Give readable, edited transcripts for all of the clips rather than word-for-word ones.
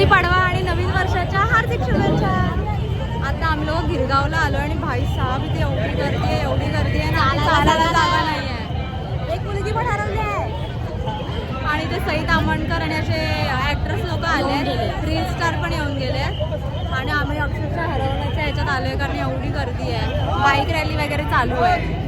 पाडवा आणि नवीन वर्षाच्या हार्दिक शुभेच्छा. आता आम्ही लोक गिरगावला आलो आणि भाई साहेब इथे एवढी गर्दी आहे ना, चालायला जागा नाही आहे. एक मुलगी पण हरवली आहे आणि ते सई तामणकर आणि असे ऍक्ट्रेस लोक आले, रील स्टार पण येऊन गेले आणि आम्ही अक्षरशः हरवण्याच्या ह्याच्यात आलोय कारण एवढी गर्दी आहे. बाईक रॅली वगैरे चालू आहे.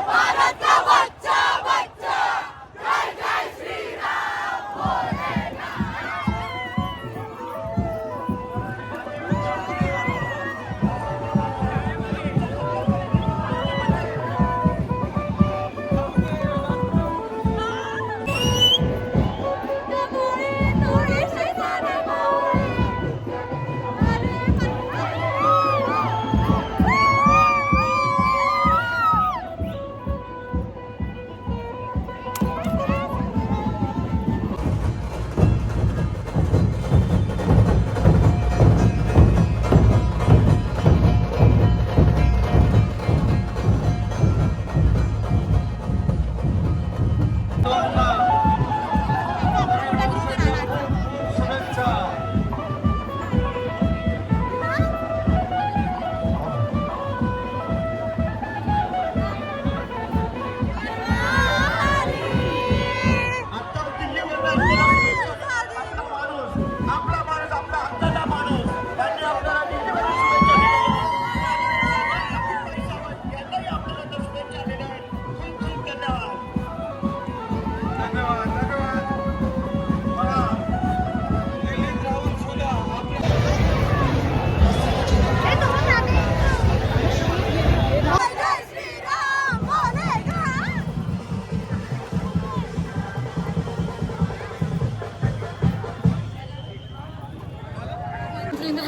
भारत का बच्चा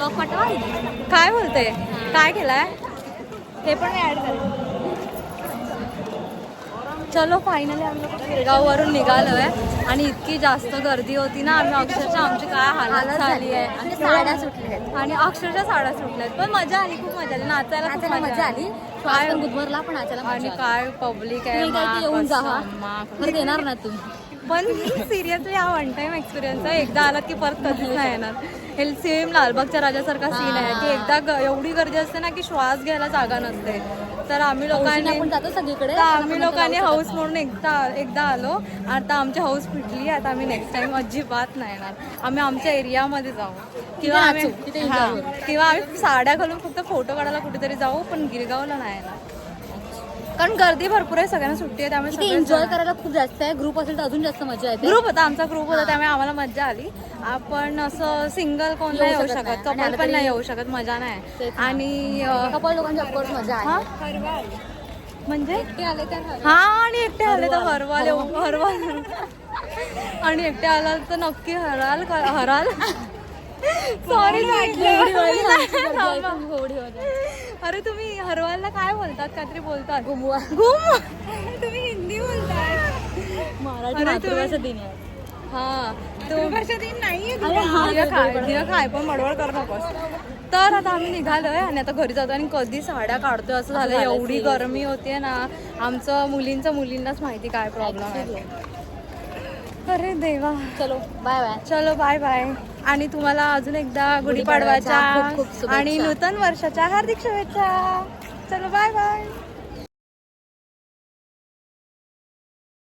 पटवा काय बोलते काय केलंय हे पण मी ऍड करेन. चलो फायनली आम्ही लोक गिरगाववरून निघालोय आणि इतकी जास्त गर्दी होती ना आम्ही अक्षरशः आमची काय हालत झाली आहे आणि साड्या सुटल्या आणि अक्षरशः साड्या सुटल्यात पण मजा आली खूप मजा आली नाचायला खूप मजा आली काय गुदमरला पण नाचायला आणि काय पब्लिक आहे येऊन जा तर देणार ना तुम्ही पण सिरियसली हा वन टाइम एक्सपिरियन्स आहे एकदा आलात की परत कधीच नाही येणार हे सेम लालबागच्या राजासारखा सीन आहे की एकदा एवढी गर्दी असते ना की श्वास घ्यायला जागा नसते तर आम्ही लोकांनी आपण जातो सगळीकडे आम्ही लोकांनी हाऊस म्हणून एकदा आलो आता आमची हाऊस फिटली आता आम्ही नेक्स्ट टाइम अजिबात नाही येणार आम्ही आमच्या एरियामध्ये जाऊ किंवा आम्ही साड्या घालून फक्त फोटो काढायला कुठेतरी जाऊ पण गिरगावला नाही येणार कारण गर्दी भरपूर आहे सगळ्यांना सुट्टी आहे त्यामुळे एन्जॉय करायला खूप जास्त आहे ग्रुप असेल तर अजून जास्त मजा येते ग्रुप होता आमचा ग्रुप होता त्यामुळे आम्हाला मजा आली आपण असं सिंगल कोण नाही येऊ शकत कपल पण नाही येऊ शकत मजा नाही आणि कपल लोकांची ऑफकोर्स मजा आहे म्हणजे एकटे आले तर हा आणि एकटे आले तर हरवाल आणि एकटे आला तर नक्की हराल सॉरी अरे तुम्ही हरवालला काय बोलतात काहीतरी बोलतात घुमवा तुम्ही हिंदी बोलताय मराठी मातृभाषा दिन आहे हा मातृभाषा दिन नाहीये काय पण मडवळ कर नकोस तर आता आम्ही निघालोय आणि आता घरी जातो आणि कधी साड्या काढतोय असं झालं एवढी गरमी होतीये ना आमचं मुलींनाच माहिती काय प्रॉब्लेम आहे अरे देवा चलो बाय बाय चलो बाय बाय आणि तुम्हाला अजून एकदा गुढीपाडवाच्या आणि नूतन वर्षाच्या हार्दिक शुभेच्छा चलो बाय बाय